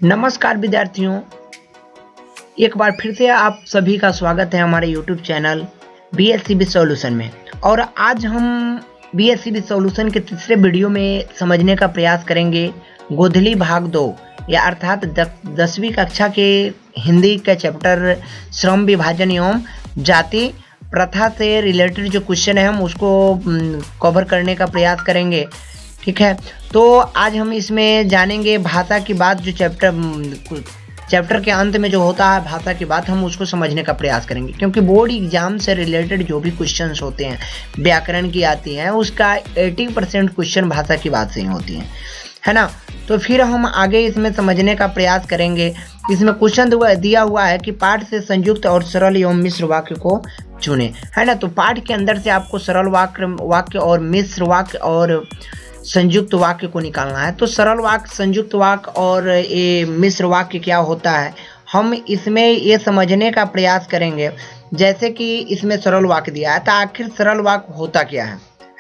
नमस्कार विद्यार्थियों, एक बार फिर से आप सभी का स्वागत है हमारे YouTube चैनल BSCB सॉल्यूशन में। और आज हम BSCB सॉल्यूशन के तीसरे वीडियो में समझने का प्रयास करेंगे गोधली भाग 2 या अर्थात 10वीं कक्षा के हिंदी का चैप्टर श्रम विभाजन एवं जाति प्रथा से रिलेटेड जो क्वेश्चन है हम उसको कवर करने का प्रयास करेंगे। ठीक है, तो आज हम इसमें जानेंगे भाषा की बात। जो चैप्टर के अंत में जो होता है भाषा की बात, हम उसको समझने का प्रयास करेंगे, क्योंकि बोर्ड एग्जाम से रिलेटेड जो भी क्वेश्चंस होते हैं व्याकरण की आती हैं उसका 80% क्वेश्चन भाषा की बात से ही होती है ना। तो फिर हम आगे इसमें समझने का प्रयास करेंगे। इसमें क्वेश्चन दिया हुआ है कि पाठ से संयुक्त और सरल एवं मिश्र वाक्य को चुने, है ना। तो पाठ के अंदर से आपको सरल वाक्य और मिश्र वाक्य और संयुक्त वाक्य को निकालना है। तो सरल वाक्य, संयुक्त वाक्य और ये मिश्र वाक्य क्या होता है, हम इसमें ये समझने का प्रयास करेंगे। जैसे कि इसमें सरल वाक्य दिया है, तो आखिर सरल वाक्य होता क्या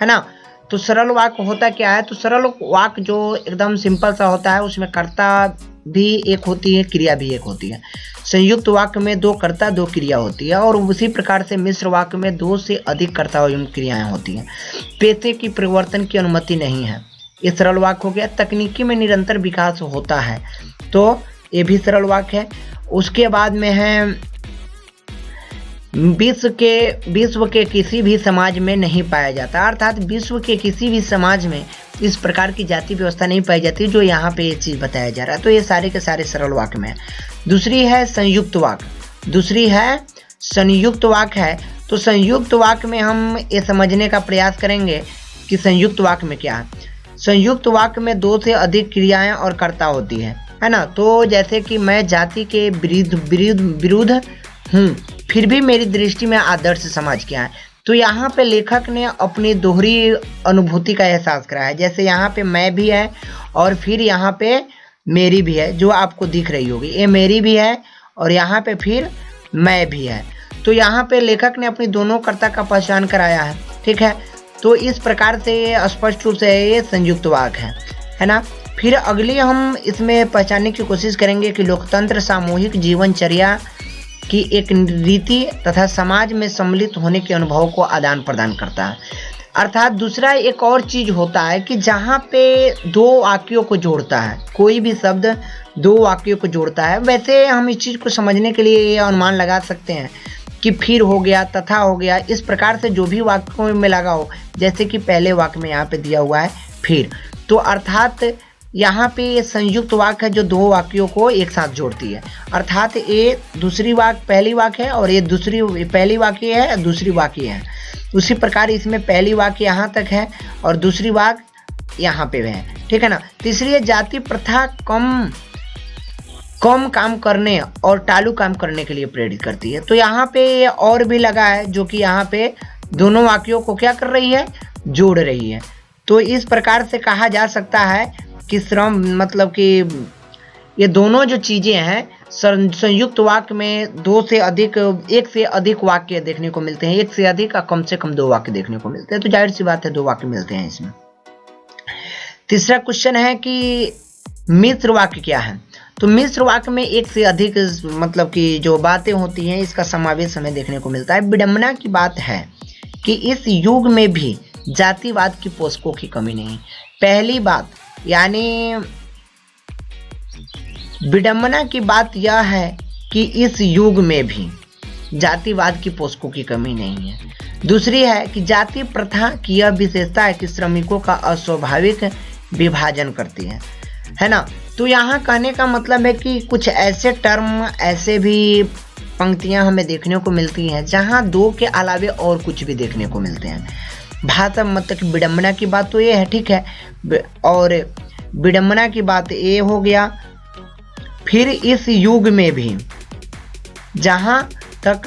है ना। तो सरल वाक्य होता क्या है, तो सरल वाक्य जो एकदम सिंपल सा होता है उसमें कर्ता भी एक होती है, क्रिया भी एक होती है। संयुक्त वाक्य में 2 कर्ता 2 क्रिया होती है, और उसी प्रकार से मिश्र वाक्य में 2 से अधिक कर्ता एवं क्रियाएं होती हैं। पेशे की परिवर्तन की अनुमति नहीं है, ये सरल वाक्य हो गया। तकनीकी में निरंतर विकास होता है, तो ये भी सरल वाक्य है। उसके बाद में है विश्व के किसी भी समाज में नहीं पाया जाता, अर्थात विश्व के किसी भी समाज में इस प्रकार की जाति व्यवस्था नहीं पाई जाती जो यहाँ पे ये चीज़ बताया जा रहा है। तो ये सारे के सारे सरल वाक्य में है। दूसरी है संयुक्त वाक्य, दूसरी है संयुक्त वाक्य है। तो संयुक्त वाक्य में हम ये समझने का प्रयास करेंगे कि संयुक्त वाक्य में क्या है। संयुक्त वाक्य में 2 से अधिक क्रियाएं और कर्ता होती है ना। तो जैसे कि मैं जाति के विरुद्ध हूँ, फिर भी मेरी दृष्टि में आदर्श समाज क्या है। तो यहाँ पे लेखक ने अपनी दोहरी अनुभूति का एहसास कराया। जैसे यहाँ पे मैं भी है और फिर यहाँ पे मेरी भी है, जो आपको दिख रही होगी, ये मेरी भी है और यहाँ पे फिर मैं भी है। तो यहाँ पे लेखक ने अपनी दोनों कर्ता का पहचान कराया है। ठीक है, तो इस प्रकार से स्पष्ट रूप से ये संयुक्त वाक्य है ना। फिर अगली हम इसमें पहचानने की कोशिश करेंगे कि लोकतंत्र सामूहिक जीवनचर्या की एक रीति तथा समाज में सम्मिलित होने के अनुभव को आदान प्रदान करता है। अर्थात दूसरा एक और चीज होता है कि जहाँ पे 2 वाक्यों को जोड़ता है, कोई भी शब्द 2 वाक्यों को जोड़ता है। वैसे हम इस चीज को समझने के लिए ये अनुमान लगा सकते हैं कि फिर हो गया, तथा हो गया, इस प्रकार से जो भी वाक्यों में लगा हो। जैसे कि पहले वाक्य में यहाँ पे दिया हुआ है फिर, तो अर्थात यहाँ पे ये संयुक्त वाक्य है जो 2 वाक्यों को एक साथ जोड़ती है। अर्थात ये दूसरी वाक्य पहली वाक्य है और ये पहली वाक्य है दूसरी वाक्य है। उसी प्रकार इसमें पहली वाक्य यहाँ तक है और दूसरी वाक्य यहाँ पे है। ठीक है ना। तीसरी है जाति प्रथा कम काम करने और टालू काम करने के लिए प्रेरित करती है। तो यहाँ पे और भी लगा है जो कि यहाँ पे दोनों वाक्यों को क्या कर रही है, जोड़ रही है। तो इस प्रकार से कहा जा सकता है कि श्रम मतलब कि ये दोनों जो चीजें हैं संयुक्त वाक्य में 1 से अधिक वाक्य देखने को मिलते हैं। 1 से अधिक का कम से कम 2 वाक्य देखने को मिलते हैं। तो जाहिर सी बात है 2 वाक्य मिलते हैं इसमें। तीसरा क्वेश्चन है कि मिश्र वाक्य क्या है। तो मिश्र वाक्य में 1 से अधिक मतलब कि जो बातें होती हैं इसका समावेश हमें देखने को मिलता है। विडंबना की बात है कि इस युग में भी जातिवाद की पोषकों की कमी नहीं। पहली बात यानी विडंबना की बात यह है कि इस युग में भी जातिवाद की पोषकों की कमी नहीं है। दूसरी है कि जाति प्रथा की यह विशेषता है कि श्रमिकों का अस्वाभाविक विभाजन करती है ना। तो यहाँ कहने का मतलब है कि कुछ ऐसे टर्म, ऐसे भी पंक्तियाँ हमें देखने को मिलती हैं जहाँ 2 के अलावे और कुछ भी देखने को मिलते हैं। भाषा मतलब विडंबना की बात तो ये है, ठीक है, और विडंबना की बात ये हो गया। फिर इस युग में भी जहाँ तक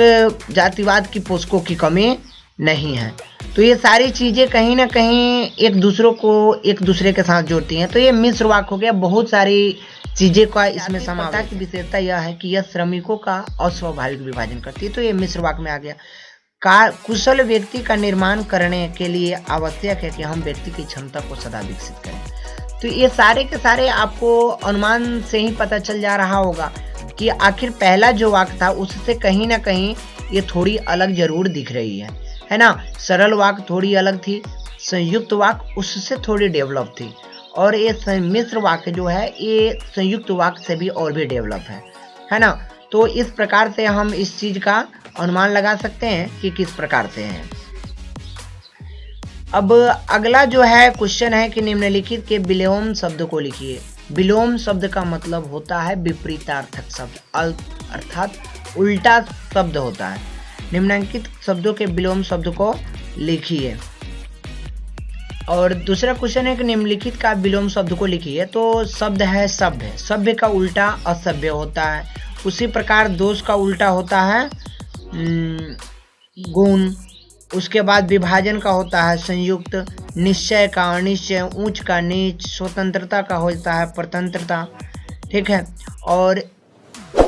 जातिवाद की पोषकों की कमी नहीं है। तो ये सारी चीज़ें कहीं ना कहीं एक दूसरे के साथ जोड़ती हैं। तो ये मिश्र वाक्य हो गया। बहुत सारी चीज़ें का इसमें समावेश की विशेषता यह है कि यह श्रमिकों का अस्वाभाविक विभाजन करती है। तो ये मिश्र वाक्य में आ गया। कुशल व्यक्ति का निर्माण करने के लिए आवश्यक है कि हम व्यक्ति की क्षमता को सदा विकसित करें। तो ये सारे के सारे आपको अनुमान से ही पता चल जा रहा होगा कि आखिर पहला जो वाक्य था उससे कहीं ना कहीं ये थोड़ी अलग जरूर दिख रही है ना। सरल वाक्य थोड़ी अलग थी, संयुक्त वाक्य उससे थोड़ी डेवलप थी, और ये सम्मिश्र वाक्य जो है ये संयुक्त वाक्य से भी और भी डेवलप है ना। तो इस प्रकार से हम इस चीज का अनुमान लगा सकते हैं कि किस प्रकार से है। अब अगला जो है क्वेश्चन है कि निम्नलिखित के विलोम शब्द को लिखिए। विलोम शब्द का मतलब होता है विपरीतार्थक शब्द, अर्थात उल्टा शब्द होता है। निम्नलिखित शब्दों के विलोम शब्द को लिखिए। और दूसरा क्वेश्चन है कि निम्नलिखित का विलोम शब्द को लिखिए। तो शब्द है सभ्य, सभ्य का उल्टा असभ्य होता है। उसी प्रकार दोष का उल्टा होता है गुण। उसके बाद विभाजन का होता है संयुक्त, निश्चय का अनिश्चय, ऊंच का नीच, स्वतंत्रता का होता है परतंत्रता। ठीक है, और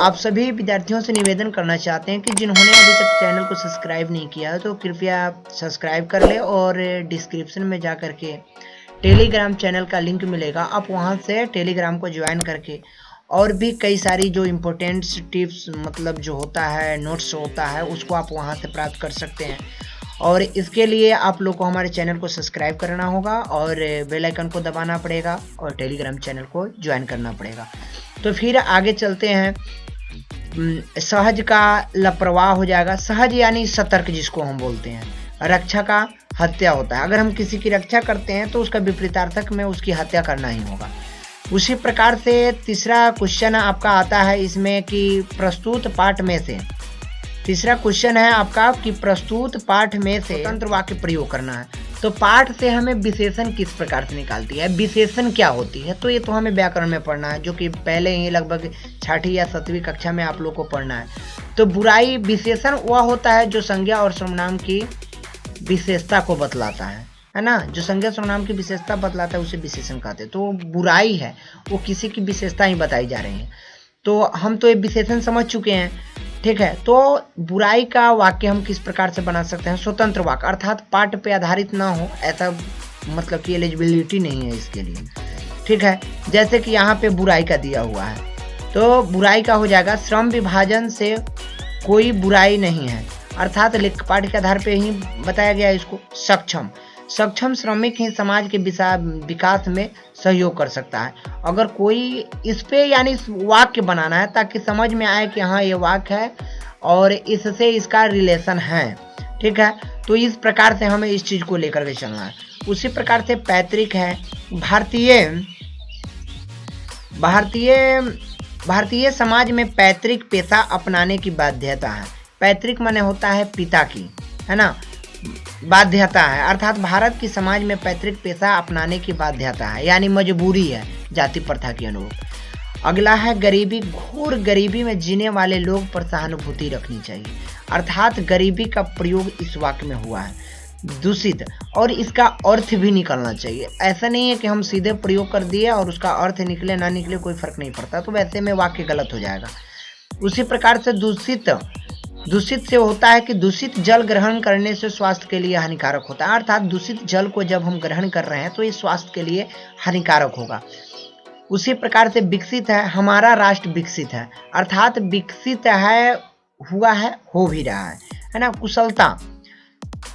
आप सभी विद्यार्थियों से निवेदन करना चाहते हैं कि जिन्होंने अभी तक चैनल को सब्सक्राइब नहीं किया है तो कृपया सब्सक्राइब कर ले, और डिस्क्रिप्शन में जा करके टेलीग्राम चैनल का लिंक मिलेगा, आप वहां से टेलीग्राम को ज्वाइन करके और भी कई सारी जो इम्पोर्टेंट टिप्स मतलब जो होता है नोट्स होता है उसको आप वहां से प्राप्त कर सकते हैं। और इसके लिए आप लोग को हमारे चैनल को सब्सक्राइब करना होगा और बेल आइकन को दबाना पड़ेगा और टेलीग्राम चैनल को ज्वाइन करना पड़ेगा। तो फिर आगे चलते हैं। सहज का लापरवाह हो जाएगा। सहज यानी सतर्क जिसको हम बोलते हैं। रक्षा का हत्या होता है। अगर हम किसी की रक्षा करते हैं तो उसका विपरीतार्थक में उसकी हत्या करना ही होगा। उसी प्रकार से तीसरा क्वेश्चन आपका आता है इसमें कि प्रस्तुत पाठ में से, तीसरा क्वेश्चन है आपका कि प्रस्तुत पाठ में से स्वतंत्र वाक्य प्रयोग करना है। तो पाठ से हमें विशेषण किस प्रकार से निकालती है, विशेषण क्या होती है, तो ये तो हमें व्याकरण में पढ़ना है, जो कि पहले ही लगभग 6ठी या 7वीं कक्षा में आप लोग को पढ़ना है। तो बुराई विशेषण वह होता है जो संज्ञा और सर्वनाम की विशेषता को बतलाता है ना। जो संज्ञा सर्वनाम की विशेषता बतलाता है उसे विशेषण कहते हैं। तो बुराई है वो किसी की विशेषता ही बताई जा रही है। तो हम तो ये विशेषण समझ चुके हैं। ठीक है, तो बुराई का वाक्य हम किस प्रकार से बना सकते हैं, स्वतंत्र वाक्य, अर्थात पाठ पे आधारित ना हो, ऐसा मतलब कि एलिजिबिलिटी नहीं है इसके लिए। ठीक है, जैसे कि यहाँ पे बुराई का दिया हुआ है, तो बुराई का हो जाएगा श्रम विभाजन से कोई बुराई नहीं है, अर्थात पाठ के आधार पे ही बताया गया इसको। सक्षम, सक्षम श्रमिक ही समाज के विकास में सहयोग कर सकता है। अगर कोई इस पे यानी वाक्य बनाना है ताकि समझ में आए कि हाँ ये वाक्य है और इससे इसका रिलेशन है। ठीक है, तो इस प्रकार से हमें इस चीज को लेकर के चलना है। उसी प्रकार से पैतृक है। भारतीय समाज में पैतृक पेशा अपनाने की बाध्यता है। पैतृक माने होता है पिता की, है ना, बाध्यता है, अर्थात भारत की समाज में पैतृक पेशा अपनाने की बाध्यता है, यानी मजबूरी है जाति प्रथा के अनुरूप। अगला है गरीबी। घोर गरीबी में जीने वाले लोग पर सहानुभूति रखनी चाहिए, अर्थात गरीबी का प्रयोग इस वाक्य में हुआ है। दूषित, और इसका अर्थ भी निकलना चाहिए। ऐसा नहीं है कि हम सीधे प्रयोग कर दिए और उसका अर्थ निकले ना निकले कोई फर्क नहीं पड़ता, तो वैसे में वाक्य गलत हो जाएगा। उसी प्रकार से दूषित से होता है कि दूषित जल ग्रहण करने से स्वास्थ्य के लिए हानिकारक होता है, अर्थात दूषित जल को जब हम ग्रहण कर रहे हैं तो ये स्वास्थ्य के लिए हानिकारक होगा। उसी प्रकार से विकसित है। हमारा राष्ट्र विकसित है, अर्थात विकसित है, हुआ है, हो भी रहा है ना। कुशलता,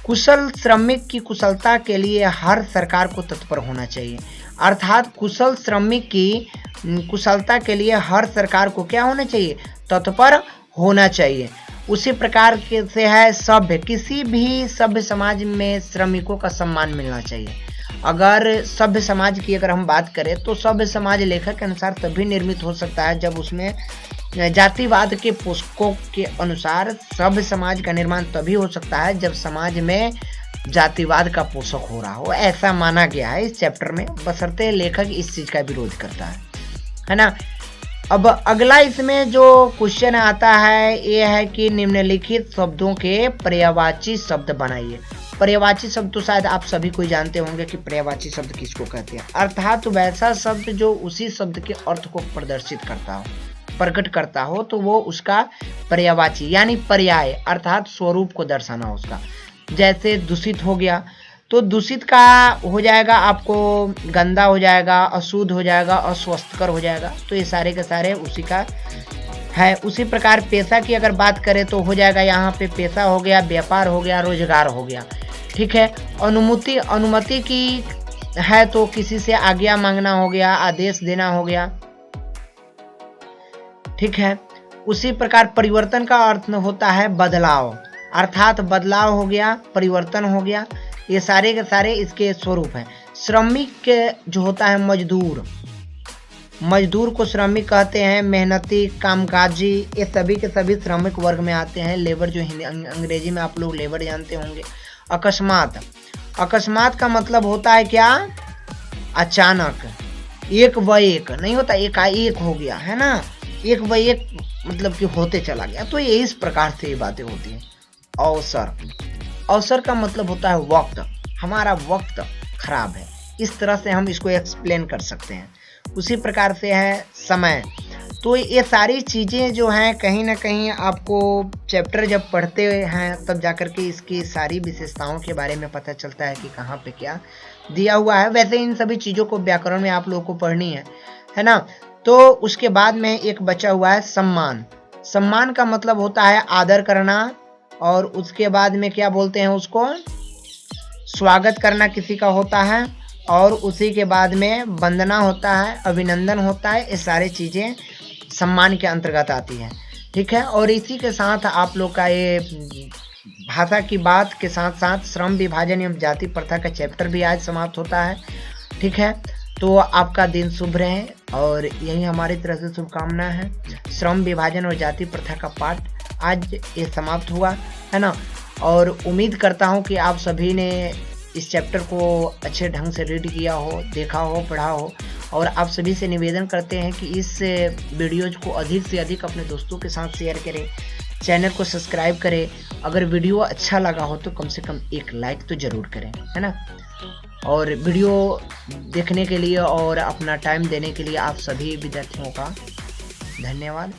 कुशल श्रमिक की कुशलता के लिए हर सरकार को तत्पर होना चाहिए, अर्थात कुशल श्रमिक की कुशलता के लिए हर सरकार को क्या होना चाहिए, तत्पर होना चाहिए। उसी प्रकार से है सभ्य। किसी भी सभ्य समाज में श्रमिकों का सम्मान मिलना चाहिए। अगर सभ्य समाज की अगर हम बात करें तो सभ्य समाज लेखक के अनुसार तभी निर्मित हो सकता है जब उसमें जातिवाद के पोषकों के अनुसार सभ्य समाज का निर्माण तभी हो सकता है जब समाज में जातिवाद का पोषक हो रहा हो, ऐसा माना गया है इस चैप्टर में, बशर्ते लेखक इस चीज का विरोध करता है ना। अब अगला इसमें जो क्वेश्चन आता है ये है कि निम्नलिखित शब्दों के पर्यायवाची शब्द बनाइए। पर्यायवाची शब्द तो शायद आप सभी कोई जानते होंगे कि पर्यायवाची शब्द किसको कहते हैं, अर्थात तो वैसा शब्द जो उसी शब्द के अर्थ को प्रदर्शित करता हो, प्रकट करता हो, तो वो उसका पर्यायवाची यानी पर्याय अर्थात स्वरूप को दर्शाना उसका। जैसे दूषित हो गया, तो दूषित का हो जाएगा, आपको गंदा हो जाएगा, अशुद्ध हो जाएगा, अस्वस्थकर हो जाएगा। तो ये सारे के सारे उसी का है। उसी प्रकार पेशा की अगर बात करें तो हो जाएगा यहाँ पे पेशा हो गया, व्यापार हो गया, रोजगार हो गया। ठीक है। अनुमति की है तो किसी से आज्ञा मांगना हो गया, आदेश देना हो गया। ठीक है। उसी प्रकार परिवर्तन का अर्थ होता है बदलाव, अर्थात बदलाव हो गया, परिवर्तन हो गया। ये सारे के सारे इसके स्वरूप हैं। श्रमिक जो होता है मजदूर को श्रमिक कहते हैं, मेहनती, कामकाजी, ये सभी के सभी श्रमिक वर्ग में आते हैं। लेबर जो हिंदी अंग्रेजी में आप लोग लेबर जानते होंगे। अकस्मात का मतलब होता है क्या? अचानक, एक व एक नहीं होता, एकाएक हो गया है ना, एक व एक मतलब कि होते चला गया। तो ये इस प्रकार से ये बातें होती हैं। अवसर का मतलब होता है वक्त, हमारा वक्त खराब है, इस तरह से हम इसको एक्सप्लेन कर सकते हैं। उसी प्रकार से है समय। तो ये सारी चीज़ें जो हैं कहीं ना कहीं आपको चैप्टर जब पढ़ते हैं तब जाकर के इसकी सारी विशेषताओं के बारे में पता चलता है कि कहाँ पे क्या दिया हुआ है। वैसे इन सभी चीज़ों को व्याकरण में आप लोगों को पढ़नी है ना। तो उसके बाद में एक बचा हुआ है सम्मान। सम्मान का मतलब होता है आदर करना, और उसके बाद में क्या बोलते हैं उसको, स्वागत करना किसी का होता है, और उसी के बाद में वंदना होता है, अभिनंदन होता है। ये सारी चीज़ें सम्मान के अंतर्गत आती हैं। ठीक है। और इसी के साथ आप लोग का ये भाषा की बात के साथ साथ श्रम विभाजन एवं जाति प्रथा का चैप्टर भी आज समाप्त होता है। ठीक है। तो आपका दिन शुभ रहे, और यही हमारी तरफ से शुभकामना है। श्रम विभाजन और जाति प्रथा का पाठ आज ये समाप्त हुआ है ना। और उम्मीद करता हूँ कि आप सभी ने इस चैप्टर को अच्छे ढंग से रीड किया हो, देखा हो, पढ़ा हो। और आप सभी से निवेदन करते हैं कि इस वीडियोज को अधिक से अधिक अपने दोस्तों के साथ शेयर करें, चैनल को सब्सक्राइब करें। अगर वीडियो अच्छा लगा हो तो कम से कम एक लाइक तो ज़रूर करें, है ना। और वीडियो देखने के लिए और अपना टाइम देने के लिए आप सभी विद्यार्थियों का धन्यवाद।